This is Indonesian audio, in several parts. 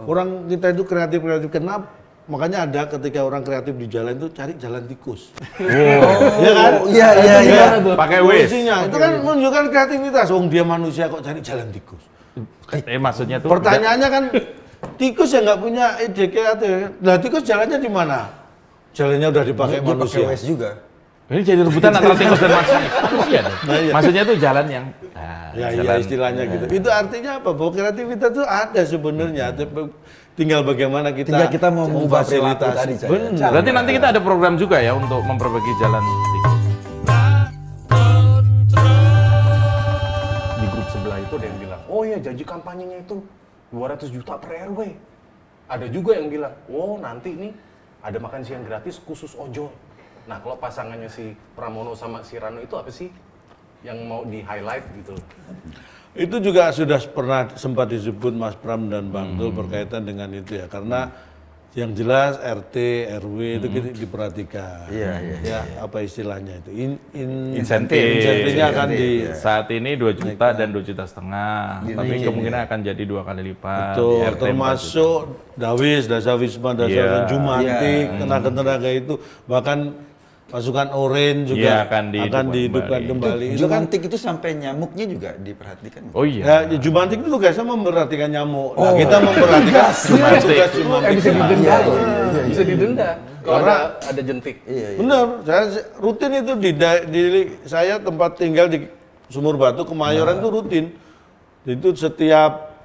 Orang kita itu kreatif. Kenapa? Makanya ada ketika orang kreatif di jalan itu cari jalan tikus. Iya kan? Iya. Pakai Waze. Itu kan menunjukkan kreativitas. Dia manusia kok cari jalan tikus. Maksudnya tuh pertanyaannya kan tikus yang nggak punya ide kreatif. Lah tikus jalannya di mana? Jalannya udah dipakai manusia. Pakai Waze juga. ini jadi rebutan antara tikus dan manusia. Maksudnya tuh jalan yang ya istilahnya gitu. Itu artinya apa? Bahwa kreativitas itu ada sebenarnya. Tinggal bagaimana kita mau mengubah perilaku tadi. Benar. Berarti nanti kita ada program juga ya untuk memperbaiki jalan tikus. Di grup sebelah itu ada yang bilang, oh ya janji kampanyenya itu 200 juta per RW. Ada juga yang bilang, oh nanti nih ada makan siang gratis khusus ojol. Nah kalau pasangannya si Pramono sama si Rano itu apa sih yang mau di-highlight gitu? Itu juga sudah pernah sempat disebut Mas Pram dan Bang Dul berkaitan dengan itu ya. Karena yang jelas RT, RW itu kita diperhatikan. Ya, apa istilahnya itu? Insentifnya akan di saat ini 2 juta dan 2,5 juta. Tapi kemungkinan akan jadi 2 kali lipat. Betul, termasuk Dawis, Dasawisma, Jumantik, tenaga-tenaga itu. Bahkan pasukan Orange juga akan dihidupkan kembali. Jumantik itu sampai nyamuknya juga diperhatikan. Oh iya. Ya, Jumantik itu tugasnya memperhatikan nyamuk. Nah, kita memperhatikan Jumantik. Bisa didenda. Bisa didenda kalau ada jentik. Benar, saya rutin itu di saya tempat tinggal di Sumur Batu Kemayoran itu rutin. Itu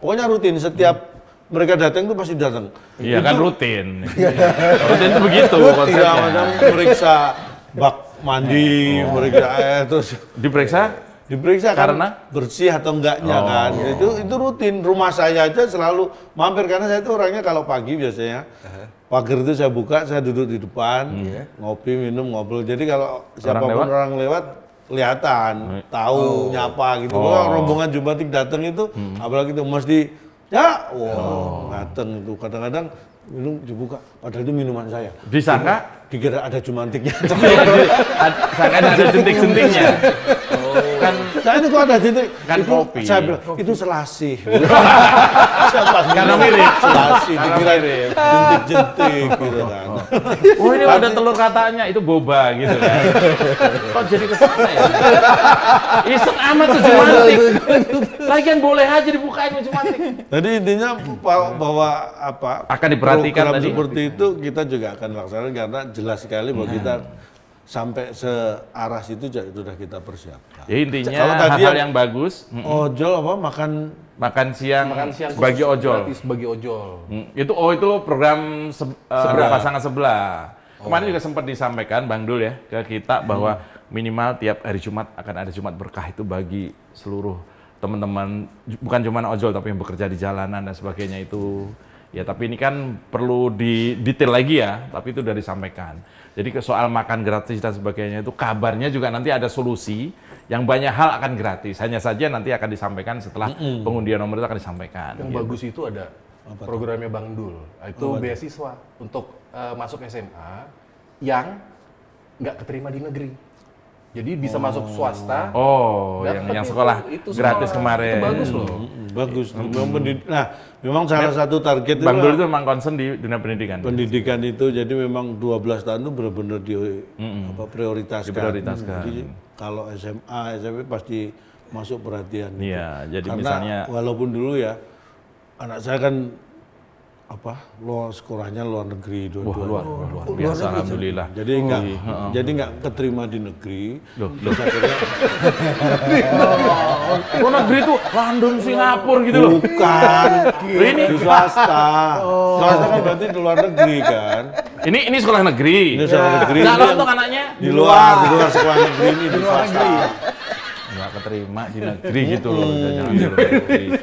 pokoknya rutin setiap mereka datang itu pasti datang. Iya kan rutin. Rutin itu begitu konsepnya. Tidak macam meriksa bak mandi, meriksa terus diperiksa karena bersih atau enggaknya kan. Itu rutin. Rumah saya aja selalu mampir karena saya itu orangnya kalau pagi biasanya pagar itu saya buka, saya duduk di depan, ngopi, minum, ngobrol. Jadi kalau siapapun orang lewat kelihatan, tahu, nyapa gitu. Kalau rombongan Jumantik datang itu apalagi itu mesti ngaten itu kadang-kadang minum dibuka, padahal itu minuman saya. Disangka? Dikira ada Jumantiknya. Sangka ada jentik-jentiknya. Kan, nah itu kok ada jentik? Kan itu, kopi. Saya bilang, itu selasih. Karena mirip. Selasih, dikira jentik-jentik gitu kan. Oh ini ada telur katanya, itu boba gitu kan. Kok jadi kesana ya? Iseng amat tuh Jumantik. Lagian boleh aja dibukain Jumantik. Jadi intinya bahwa akan diperhatikan program tadi. Seperti itu kita juga akan laksanakan karena jelas sekali bahwa kita sampai searah situ sudah kita persiapkan. Ya intinya hal-hal yang bagus. Ojol makan siang bagi ojol. Gratis bagi ojol. Itu program pasangan sebelah. Kemarin juga sempat disampaikan Bang Dul ya ke kita bahwa minimal tiap hari Jumat akan ada Jumat berkah itu bagi seluruh teman-teman, bukan cuma ojol tapi yang bekerja di jalanan dan sebagainya itu. Ya tapi ini kan perlu detail lagi ya, tapi itu sudah disampaikan. Jadi soal makan gratis dan sebagainya itu kabarnya juga nanti ada solusi yang banyak hal akan gratis. Hanya saja nanti akan disampaikan setelah pengundian nomor itu akan disampaikan. Yang bagus itu ada programnya Bang Dul. Itu beasiswa untuk masuk SMA yang nggak keterima di negeri. Jadi bisa masuk swasta. Yang sekolah itu gratis kemarin. Itu bagus loh. Bagus. Nah, memang salah satu target Bang Dul itu memang concern di dunia pendidikan. Pendidikan itu jadi memang 12 tahun itu benar-benar prioritaskan. Jadi kalau SMA, SMP pasti masuk perhatian. Iya, jadi karena misalnya walaupun dulu ya anak saya kan sekolahnya luar negeri luar biasa alhamdulillah. Jadi nggak keterima di negeri. Luar negeri itu London, Singapura gitu loh. Bukan. Ini di swasta. Swasta kan berarti di luar negeri kan. Ini sekolah negeri. Ini sekolah negeri. Kalau untuk anaknya di luar sekolah negeri ini di swasta. Nggak keterima di negeri gitu loh.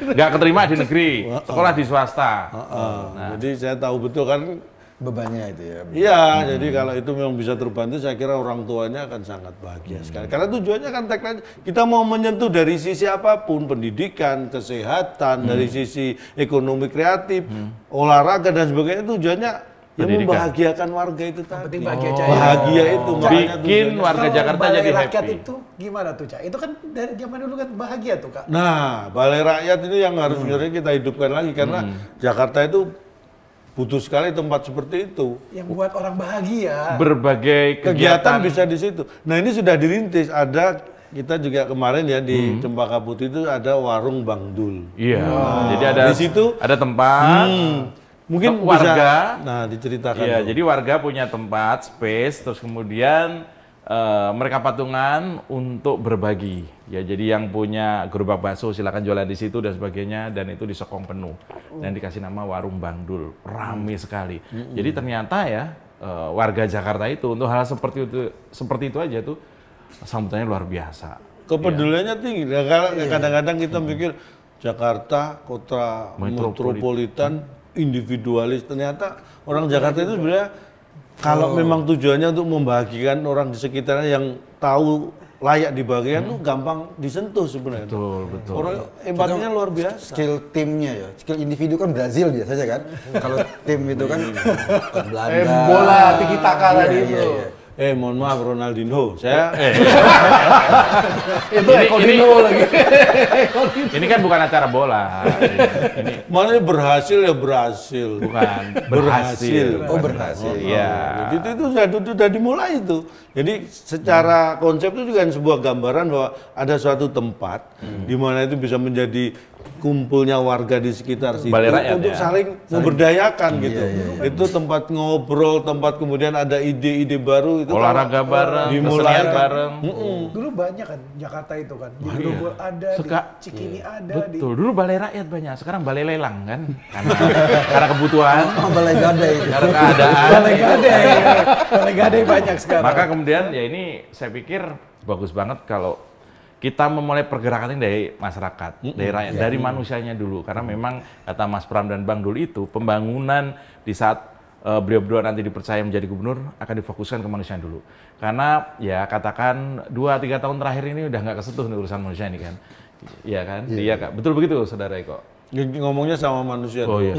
Nggak keterima di negeri, sekolah di swasta. Jadi saya tahu betul kan bebannya itu ya. Iya, jadi kalau itu memang bisa terbantu, saya kira orang tuanya akan sangat bahagia sekali. Karena tujuannya kan tagline kita mau menyentuh dari sisi apapun, pendidikan, kesehatan, dari sisi ekonomi kreatif, olahraga dan sebagainya. Tujuannya yang membahagiakan warga itu tadi. Bahagia itu bikin warga Jakarta jadi happy. Rakyat itu gimana tuh, Cak? Itu kan dari zaman dulu kan bahagia tuh, Kak. Nah, balai rakyat ini yang harus sebenarnya kita hidupkan lagi karena Jakarta itu butuh sekali tempat seperti itu. Yang buat orang bahagia. Berbagai Kegiatan bisa di situ. Nah ini sudah dirintis, ada kita juga kemarin ya di Cempaka Putih itu ada warung Bang Dul. Iya. Jadi ada Di situ ada tempat. mungkin warga. bisa, nah diceritakan. Iya, dulu. jadi warga punya tempat, space, terus kemudian mereka patungan untuk berbagi. Ya, jadi yang punya gerobak bakso silakan jualan di situ dan sebagainya, dan itu disekong penuh. Dan dikasih nama warung Bang Dul, ramai sekali. Jadi ternyata ya warga Jakarta itu untuk hal seperti itu aja tuh sambutannya luar biasa. Kepeduliannya tinggi. Nah, kadang-kadang kita mikir Jakarta kota metropolitan individualis, ternyata orang Jakarta itu sebenarnya kalau memang tujuannya untuk membahagiakan orang di sekitarnya yang tahu layak dibagikan tuh gampang disentuh sebenarnya. Betul. Orang empatinya luar biasa. Skill timnya ya, skill individu kan Brazil biasanya kan. Kalau tim itu kan Belanda. Bola tiki taka tadi itu. Mohon maaf Ronaldinho, saya Itu Ecodino lagi. Ini kan bukan acara bola. Ini mana berhasil ya berhasil. bukan berhasil. Oh berhasil. Iya. Jadi itu sudah dimulai itu. Jadi secara konsep itu juga sebuah gambaran bahwa ada suatu tempat di mana itu bisa menjadi kumpulnya warga di sekitar situ Balai rakyat, untuk ya? saling memberdayakan gitu. Itu tempat ngobrol, tempat kemudian ada ide-ide baru itu Olahraga bareng, kesenian bareng. Dulu banyak kan Jakarta itu kan. Di Grogol ada, di Cikini ada, di Betul, dulu balai rakyat banyak, sekarang balai lelang kan. Karena kebutuhan, Oh, balai gadai itu. karena keadaan. Balai Gadai. Balai Gadai banyak sekarang. Maka kemudian ya ini saya pikir bagus banget kalau kita memulai pergerakan ini dari masyarakat, dari rakyat, dari manusianya dulu. Karena memang kata Mas Pram dan Bang Dul itu pembangunan di saat beliau-beliau nanti dipercaya menjadi gubernur akan difokuskan ke manusia dulu. Karena ya katakan 2-3 tahun terakhir ini udah nggak kesentuh nih urusan manusia ini kan. Iya kan? Iya Kak. Betul begitu Saudara Eko? ngomongnya sama manusia. Oh iya.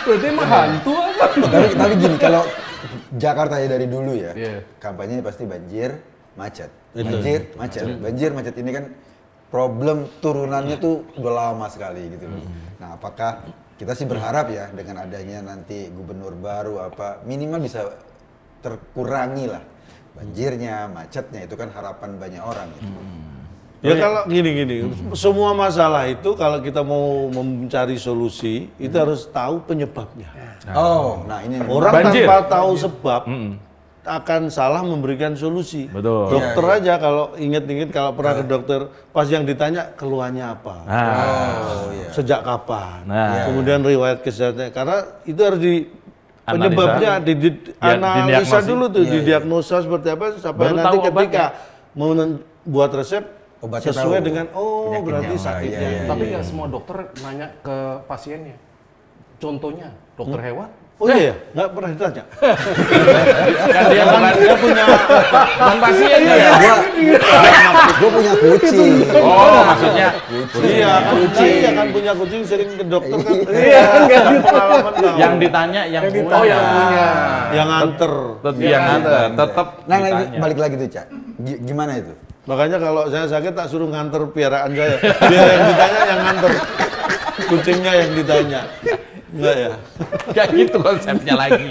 Berarti emang hantu apa? Tapi gini, kalau Jakarta ya dari dulu ya, Iya. kampanyenya pasti banjir, macet. Banjir, macet. Banjir, macet ini kan problem turunannya tuh udah lama sekali gitu. Nah, apakah kita sih berharap ya dengan adanya nanti gubernur baru apa minimal bisa terkurangi lah banjirnya, macetnya, itu kan harapan banyak orang gitu. Ya kalau gini, semua masalah itu kalau kita mau mencari solusi itu harus tahu penyebabnya. Oh, nah ini nih. Orang Banjir. tanpa tahu sebab akan salah memberikan solusi. Betul. Dokter aja kalau inget-inget kalau pernah ke dokter, pas yang ditanya keluhannya apa, sejak kapan, Nah. kemudian riwayat kesehatannya, karena itu harus penyebabnya didiagnosis. dianalisa dulu tuh, didiagnosa seperti apa, sampai Baru nanti tahu ketika mau buat resep Obatnya sesuai tahu. dengan berarti sakitnya. Tapi nggak semua dokter nanya ke pasiennya. Contohnya dokter hewan. Oh iya, nggak pernah ditanya. Kan dia bukan pasien ya. Gua punya kucing. Oh, maksudnya Iya, kan punya kucing sering ke dokter kan. Iya, nggak pengalaman tahu. yang ditanya yang punya. Oh yang punya. Yang nganter. Yang tetap Nah, ditanya. balik lagi tuh, Cak. Gimana itu? Makanya kalau saya sakit tak suruh nganter piaraan saya. Biar yang ditanya yang nganter. Kucingnya yang ditanya. Enggak ya? Kayak gitu konsepnya lagi.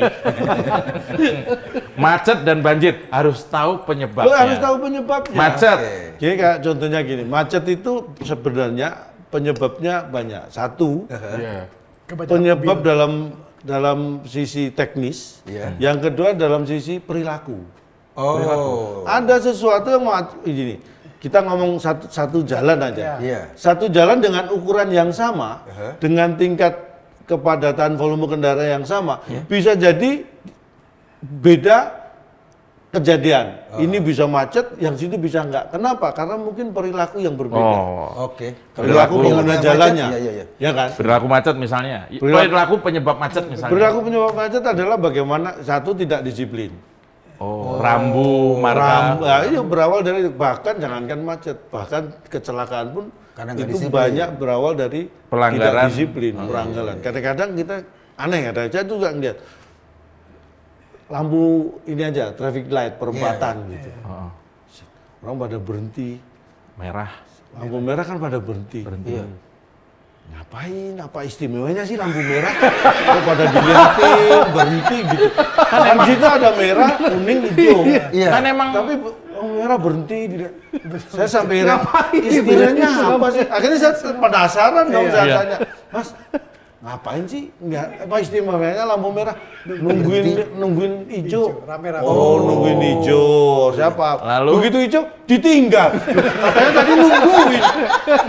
Macet dan banjir harus tahu penyebabnya. Lo harus tahu penyebabnya. Macet. Jadi kayak contohnya gini, macet itu sebenarnya penyebabnya banyak. Satu, Iya. penyebab dalam sisi teknis. Iya. Yang kedua dalam sisi perilaku. Oh. Ada sesuatu yang gini. Kita ngomong satu jalan aja. Iya. Satu jalan dengan ukuran yang sama, dengan tingkat kepadatan volume kendaraan yang sama, bisa jadi beda kejadian. Ini bisa macet, yang situ bisa enggak. Kenapa? Karena mungkin perilaku yang berbeda. Oh. Oke. Perilaku pengguna macet, jalannya, iya. ya kan? Perilaku macet misalnya. Perilaku penyebab macet misalnya. Perilaku penyebab macet adalah bagaimana satu tidak disiplin. Oh, rambu, marka. Iya berawal dari bahkan jangankan macet, bahkan kecelakaan pun Karena nggak itu disiplin. banyak berawal dari Pelanggaran. tidak disiplin, pelanggaran. Kadang-kadang kita aneh, saya juga ngeliat lampu ini aja, traffic light perempatan gitu. Orang pada berhenti, merah. Lampu merah kan pada berhenti. Iya. Ngapain? Apa istimewanya sih lampu merah? Kok pada dilihatin, berhenti gitu. Kan emang situ ada merah, kuning, hijau. Iya. Kan emang Tapi lampu merah berhenti. Saya sampai istilahnya apa sih? Akhirnya saya penasaran dong, saya Iya. tanya, Mas, ngapain sih? Nggak, apa istimewanya lampu merah? Nungguin hijau. Rame-rame. Oh, nungguin hijau. Siapa? Lalu? Begitu hijau ditinggal. Katanya tadi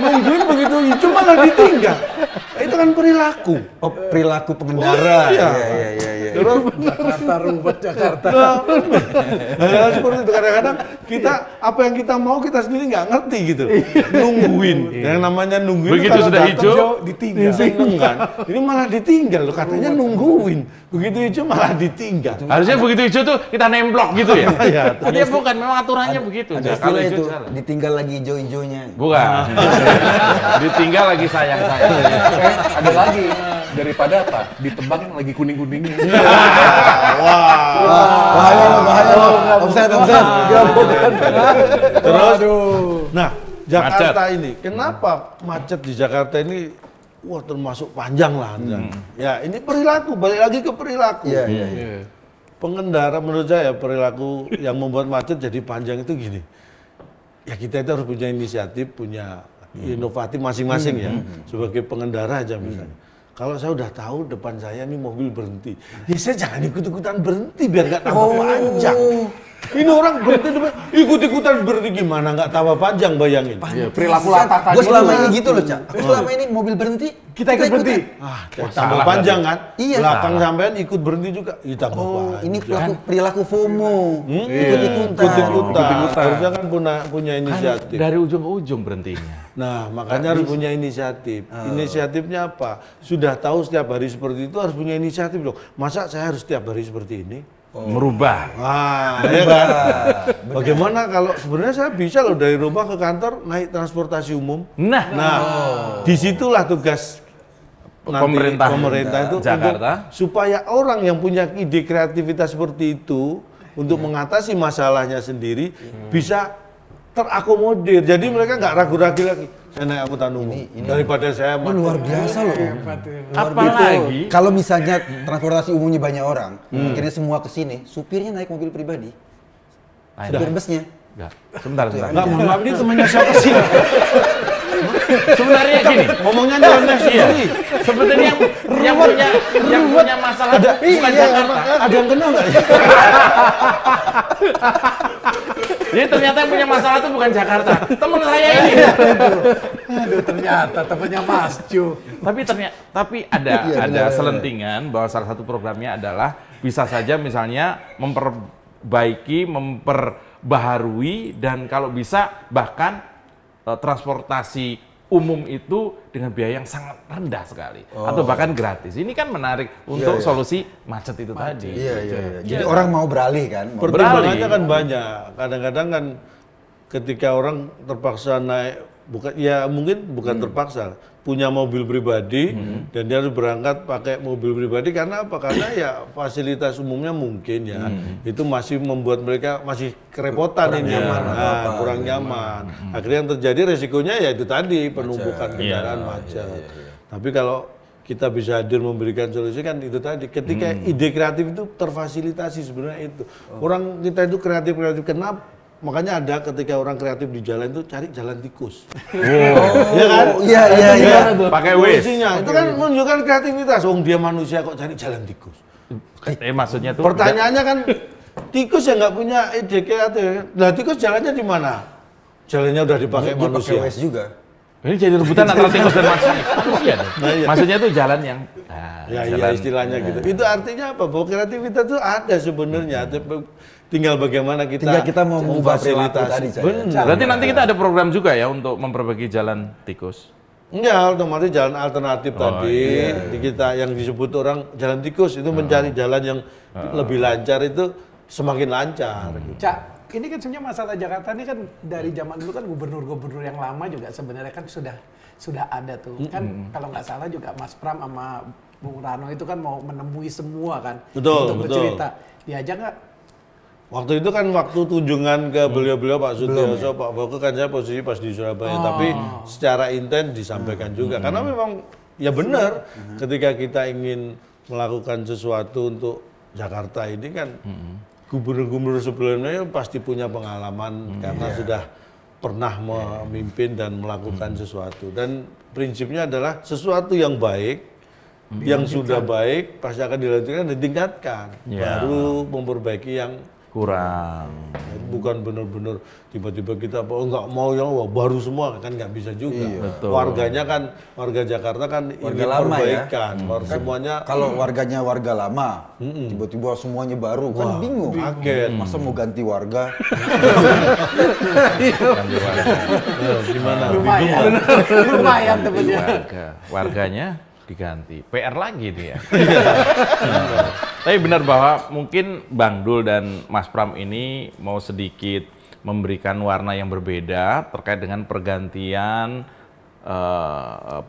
nungguin begitu hijau malah ditinggal. Itu kan perilaku. Oh, perilaku pengendara. Oh, iya. Iya. Terus Jakarta, rumput Jakarta. hal seperti itu kadang-kadang kita apa yang kita mau kita sendiri nggak ngerti gitu. Nungguin. Yang namanya nungguin. Begitu kalau sudah datang, hijau, ditinggal. Seneng kan? Ini malah ditinggal loh. Katanya nungguin. Begitu hijau malah ditinggal. harusnya begitu hijau tuh kita nemblok gitu ya. Iya. Tapi ya bukan, memang aturannya begitu. Ada Nah, kalau istilah hijau itu, jalan. ditinggal lagi hijau-hijaunya. Bukan. Ditinggal lagi sayang-sayang. Ada lagi daripada apa? Ditebang yang lagi kuning-kuningnya. Bahaya loh. Offset. Terus, nah Jakarta ini, kenapa macet di Jakarta ini, wah termasuk panjang lah. Ya ini perilaku, balik lagi ke perilaku. Iya. Pengendara menurut saya perilaku yang membuat macet jadi panjang itu gini. Ya kita itu harus punya inisiatif, punya inovatif masing-masing ya. Sebagai pengendara aja misalnya. Kalau saya udah tahu depan saya nih mobil berhenti, ya saya jangan ikut-ikutan berhenti biar nggak tambah panjang. Ini orang berhenti depan, ikut-ikutan berhenti gimana nggak tambah panjang bayangin. Perilaku latah tadi. Gue selama ini gitu loh, Cak. Gue selama ini mobil berhenti, Kita ikut berhenti. Tambah salah panjang kan? Iya. Belakang sampean ikut berhenti juga, ya tambah Oh, panjang. ini perilaku FOMO. Ikut-ikutan. Ikut-ikutan. Harusnya kan punya Kan inisiatif. dari ujung ke ujung berhentinya. Nah, makanya harus punya inisiatif. Inisiatifnya apa? Sudah tahu setiap hari seperti itu harus punya inisiatif loh. Masa saya harus setiap hari seperti ini? Merubah. Wah, ya kan? Bagaimana kalau sebenarnya saya bisa loh dari rumah ke kantor naik transportasi umum. Nah, Nah, disitulah tugas nanti Pemerintah itu Jakarta. supaya orang yang punya ide kreativitas seperti itu untuk mengatasi masalahnya sendiri bisa terakomodir. Jadi mereka nggak ragu-ragu lagi. Saya naik angkutan umum daripada saya Luar biasa loh. apalagi Kalau misalnya transportasi umumnya banyak orang, akhirnya semua ke sini, supirnya naik mobil pribadi. Supir busnya. Enggak. Sebentar. nggak, mohon maaf ini temannya siapa sih? Sebenarnya gini. Ngomongnya nyeleneh Iya. sendiri. Sebetulnya yang punya masalah bukan Jakarta. Ada yang kenal nggak ya? Jadi ternyata yang punya masalah itu bukan Jakarta. Temen saya ini. Aduh, ternyata temannya Mas Cu. Tapi ada selentingan bahwa salah satu programnya adalah bisa saja misalnya memperbaiki, memperbaharui dan kalau bisa bahkan transportasi umum itu dengan biaya yang sangat rendah sekali atau bahkan gratis. Ini kan menarik untuk solusi macet itu tadi. Iya. Jadi orang mau beralih kan? Mau Pertimbangannya kan banyak. Kadang-kadang kan ketika orang terpaksa naik, bukan terpaksa, punya mobil pribadi dan dia harus berangkat pakai mobil pribadi karena apa? Karena ya fasilitas umumnya mungkin ya itu masih membuat mereka masih kerepotan ini, kurang nyaman. Akhirnya yang terjadi resikonya ya itu tadi penumpukan kendaraan macet. Tapi kalau kita bisa hadir memberikan solusi kan itu tadi. Ketika ide kreatif itu terfasilitasi sebenarnya itu. Orang kita itu kreatif kenapa? Makanya ada ketika orang kreatif di jalan itu cari jalan tikus. Iya kan? Iya. Pakai Waze. Solusinya itu kan menunjukkan kreativitas. Wong dia manusia kok cari jalan tikus. Maksudnya tuh Pertanyaannya kan tikus yang nggak punya ide kreatif. Lah tikus jalannya di mana? Jalannya udah dipakai Dia pakai manusia. Waze juga. ini jadi rebutan antara tikus dan manusia. Maksudnya tuh jalan yang Ya iya istilahnya gitu. Itu artinya apa? Bahwa kreativitas itu ada sebenarnya. Tinggal bagaimana kita mau mengubah perilaku tadi. Benar. Berarti nanti kita ada program juga ya untuk memperbaiki jalan tikus. Enggak, otomatis jalan alternatif tadi di kita yang disebut orang jalan tikus itu mencari jalan yang lebih lancar itu semakin lancar. Cak, ini kan sebenarnya masalah Jakarta ini kan dari zaman dulu kan gubernur-gubernur yang lama juga sebenarnya kan sudah ada tuh. Kan kalau nggak salah juga Mas Pram sama Bung Rano itu kan mau menemui semua kan Betul, untuk bercerita. Diajak nggak Waktu itu kan waktu kunjungan ke beliau-beliau Pak Sutioso, Pak Boko kan saya posisi pas di Surabaya, tapi secara intens disampaikan juga. Karena memang ya benar ketika kita ingin melakukan sesuatu untuk Jakarta ini kan gubernur-gubernur sebelumnya pasti punya pengalaman karena sudah pernah memimpin dan melakukan sesuatu. Dan prinsipnya adalah sesuatu yang baik, yang sudah baik pasti akan dilanjutkan dan ditingkatkan. Baru memperbaiki yang kurang. Bukan benar-benar tiba-tiba kita nggak mau yang baru semua kan nggak bisa juga. Warganya kan warga Jakarta kan Warga ingin lama perbaikan. ya. Semuanya Kalau warganya warga lama, tiba-tiba semuanya baru, kan bingung. kaget. Masa mau ganti warga? Gimana? Lumayan temennya. Warganya diganti. PR lagi dia. Tapi benar bahwa mungkin Bang Dul dan Mas Pram ini mau sedikit memberikan warna yang berbeda terkait dengan pergantian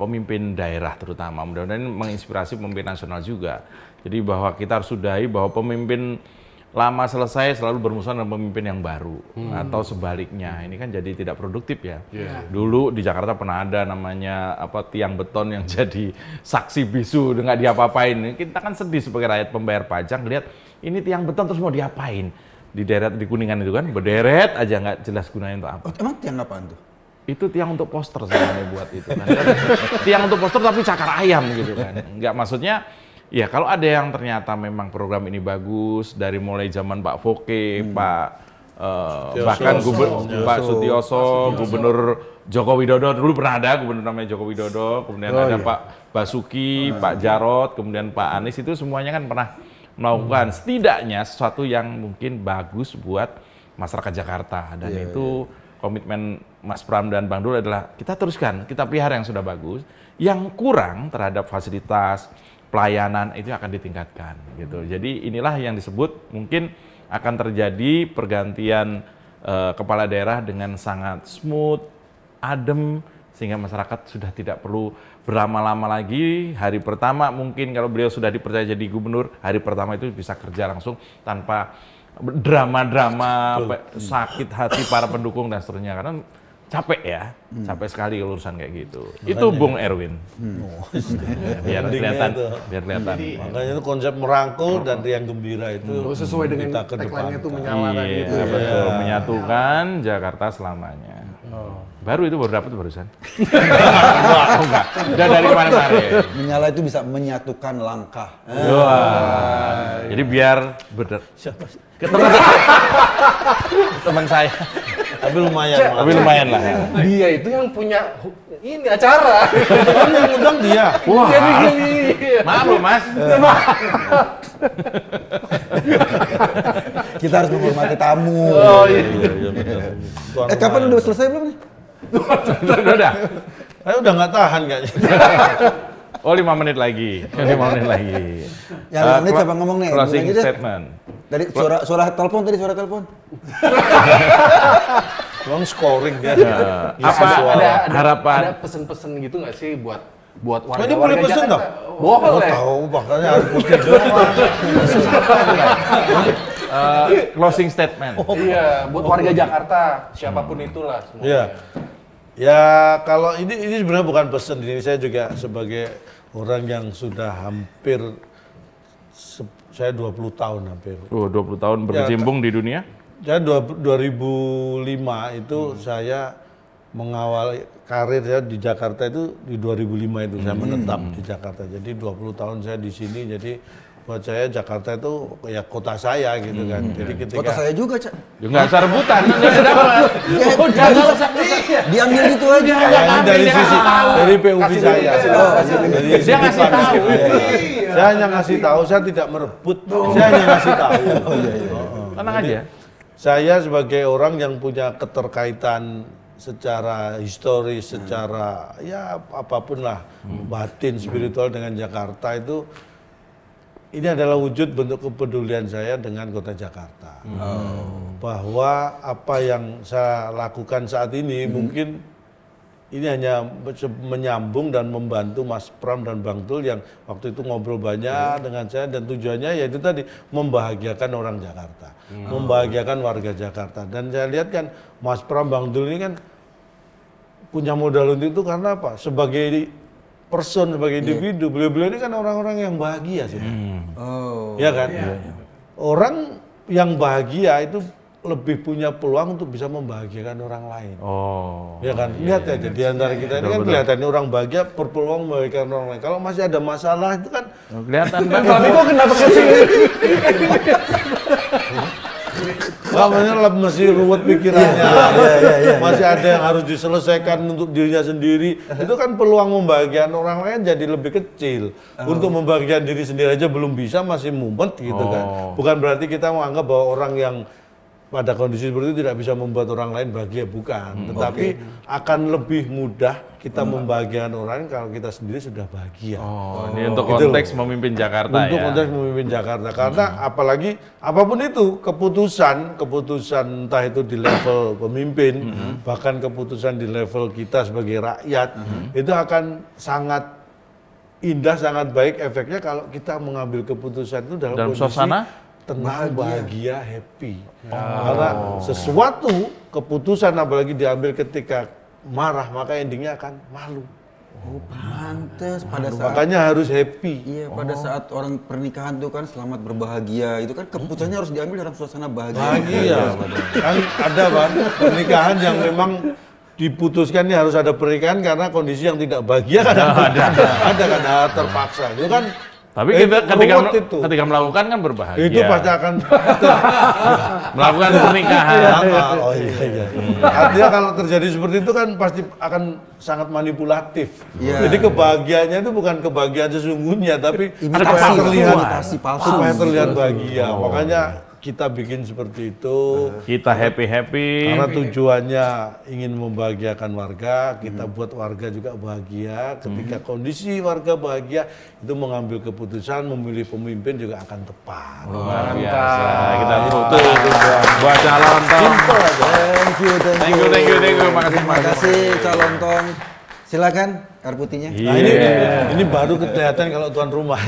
pemimpin daerah terutama. Mudah-mudahan ini menginspirasi pemimpin nasional juga. Jadi bahwa kita harus sudahi bahwa pemimpin lama selesai selalu bermusuhan dengan pemimpin yang baru atau sebaliknya. Ini kan jadi tidak produktif ya. Dulu di Jakarta pernah ada namanya tiang beton yang jadi saksi bisu nggak diapa-apain. Kita kan sedih sebagai rakyat pembayar pajak lihat ini tiang beton terus mau diapain. Di daerah di Kuningan itu kan berderet aja nggak jelas gunanya untuk apa. Emang tiang apaan tuh? Itu tiang untuk poster sebenarnya buat itu kan. Tiang untuk poster tapi cakar ayam gitu kan. Nggak, maksudnya ya kalau ada yang ternyata memang program ini bagus dari mulai zaman Pak Foke, bahkan Pak Sutioso, Gubernur Joko Widodo dulu pernah ada gubernur namanya Joko Widodo, kemudian ada Pak Basuki, Pak Jarot, kemudian Pak Anies, itu semuanya kan pernah melakukan setidaknya sesuatu yang mungkin bagus buat masyarakat Jakarta dan itu komitmen Mas Pram dan Bang Dul adalah kita teruskan, kita pelihara yang sudah bagus, yang kurang terhadap fasilitas pelayanan itu akan ditingkatkan gitu. Jadi inilah yang disebut mungkin akan terjadi pergantian kepala daerah dengan sangat smooth, adem, sehingga masyarakat sudah tidak perlu berlama-lama lagi. Hari pertama mungkin kalau beliau sudah dipercaya jadi gubernur, hari pertama itu bisa kerja langsung tanpa drama-drama, sakit hati para pendukung dan seterusnya. Karena capek ya, capek sekali urusan kayak gitu. Itu Bung Erwin. Biar kelihatan. Makanya itu konsep merangkul dan riang gembira itu Sesuai dengan kita tagline-nya itu kedepankan. menyala Iya, gitu. betul. Menyatukan Jakarta selamanya. Baru itu baru dapat barusan. Enggak. Udah dari kemarin-kemarin. Menyala itu bisa menyatukan langkah. Wah. Jadi biar siapa sih? Teman saya. Tapi lumayan lah. Dia itu yang punya ini acara. Kan yang undang dia. Wah. Maaf loh Mas. Kita harus menghormati tamu. Oh iya. Kapan udah selesai belum nih? Udah. Saya udah nggak tahan kayaknya. Oh 5 menit lagi. 5 menit lagi. Yang menit siapa ngomong nih? Closing Mulai aja deh. statement. Dari suara telepon tadi, suara telepon. Bang scoring dia. Apa ada harapan? Ada pesen-pesen gitu nggak sih buat warga? Ini boleh pesen toh? Boleh. Tahu makanya harus putih doang. Closing statement. Iya, buat warga Jakarta, siapapun itulah semua. Iya. Ya kalau ini sebenarnya bukan pesan, ini saya juga sebagai orang yang sudah hampir saya 20 tahun hampir. 20 tahun berkecimpung di dunia? Ya 2005 itu saya mengawal karir ya di Jakarta itu di 2005 itu saya menetap di Jakarta. Jadi 20 tahun saya di sini, jadi buat saya Jakarta itu ya kota saya gitu kan. Jadi ketika Kota saya juga, Cak. Ya nggak usah rebutan, nggak usah dapat. Nggak usah. Diambil gitu aja. ini dari sisi dari PUV saya. Dari Dia ngasih tahu. Saya hanya ngasih tahu, saya tidak merebut. Saya hanya ngasih tahu. Tenang aja. Saya sebagai orang yang punya keterkaitan secara historis, secara ya apapun lah, batin, spiritual dengan Jakarta itu, ini adalah wujud bentuk kepedulian saya dengan kota Jakarta. Bahwa apa yang saya lakukan saat ini mungkin ini hanya menyambung dan membantu Mas Pram dan Bang Tul yang waktu itu ngobrol banyak dengan saya, dan tujuannya yaitu tadi membahagiakan orang Jakarta, membahagiakan warga Jakarta. Dan saya lihat kan Mas Pram, Bang Tul ini kan punya modal untuk itu karena apa? Sebagai person, sebagai individu, beliau-beliau ini kan orang-orang yang bahagia sih. Ya kan? Orang yang bahagia itu lebih punya peluang untuk bisa membahagiakan orang lain. Ya kan? Lihat aja di antara kita ini kan kelihatannya orang bahagia, berpeluang membahagiakan orang lain. Kalau masih ada masalah itu kan kelihatan Bang. Tapi kok kenapa kesini? Namanya masih ruwet pikirannya, masih ada yang harus diselesaikan untuk dirinya sendiri. Itu kan peluang membahagiakan orang lain jadi lebih kecil. Untuk membahagiakan diri sendiri aja belum bisa, masih mumet gitu kan. Bukan berarti kita menganggap bahwa orang yang pada kondisi seperti itu tidak bisa membuat orang lain bahagia, bukan. Tetapi akan lebih mudah kita membahagiakan orang lain kalau kita sendiri sudah bahagia. Ini untuk Gitu konteks loh. memimpin Jakarta Untuk ya. konteks memimpin Jakarta, karena apalagi apapun itu keputusan entah itu di level pemimpin, bahkan keputusan di level kita sebagai rakyat, itu akan sangat indah, sangat baik efeknya kalau kita mengambil keputusan itu dalam kondisi suasana tenang, bahagia, happy. Karena sesuatu keputusan apalagi diambil ketika marah, maka endingnya akan malu. Pantes pada saat Makanya harus happy. Iya, pada saat orang pernikahan tuh kan selamat berbahagia, itu kan keputusannya harus diambil dalam suasana bahagia. Bahagia. Kan ada Bang, pernikahan yang memang diputuskan ini harus ada pernikahan karena kondisi yang tidak bahagia kan ada kan terpaksa. Itu kan Tapi kita ruwet itu. ketika melakukan kan berbahagia. Itu pasti akan melakukan pernikahan. Oh iya. Artinya kalau terjadi seperti itu kan pasti akan sangat manipulatif. Iya. Jadi kebahagiaannya itu bukan kebahagiaan sesungguhnya, tapi Imitasi, supaya terlihat imitasi palsu. supaya terlihat bahagia. Makanya kita bikin seperti itu. Kita happy-happy. Karena tujuannya ingin membahagiakan warga, kita buat warga juga bahagia. Ketika kondisi warga bahagia, itu mengambil keputusan, memilih pemimpin juga akan tepat. Luar biasa. Kita tutup buat calon tong. Thank you. Thank you. Makasih. Terima kasih calon tong. Silakan air putihnya. Nah ini baru kelihatan kalau tuan rumah.